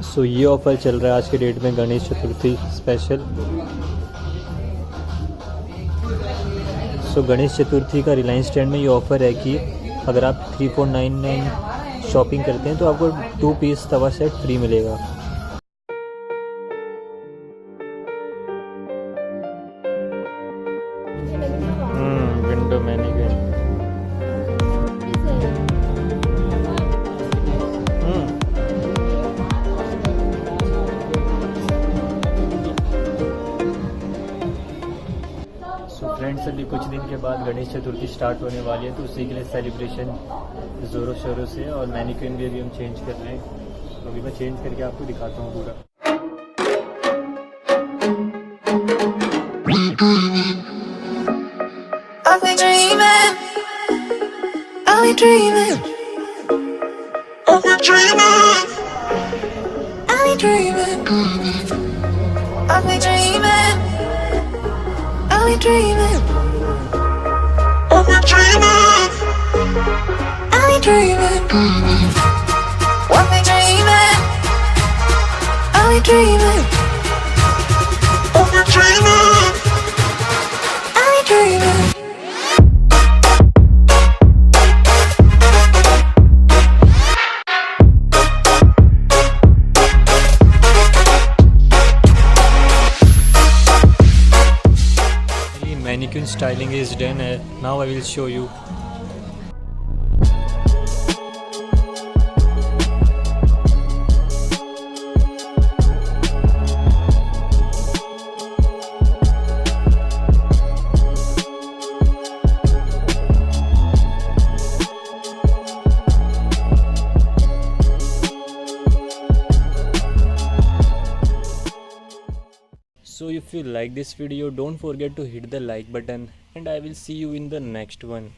सो ये ऑफ़र चल रहा है आज के डेट में गणेश चतुर्थी स्पेशल। सो गणेश चतुर्थी का रिलायंस ट्रेंड में ये ऑफ़र है कि अगर आप 3499 शॉपिंग करते हैं तो आपको 2 पीस तवा सेट फ्री मिलेगा। Window mannequin. फ्रेंड्स, अभी कुछ दिन के बाद गणेश चतुर्थी स्टार्ट होने वाली है, तो उसी के लिए सेलिब्रेशन ज़ोरों शोरों से, और मैनीक्विन भी अभी हम चेंज कर रहे हैं। तो अभी मैं चेंज करके आपको दिखाता हूँ पूरा। I'll be dreaming. I'll be dreaming. I'll be dreaming. I'll be dreaming. I'll be dreaming. I'll be dreaming. I'll be dreaming. Mannequin styling is done. Now I will show you. So if you like this video, don't forget to hit the like button, and I will see you in the next one.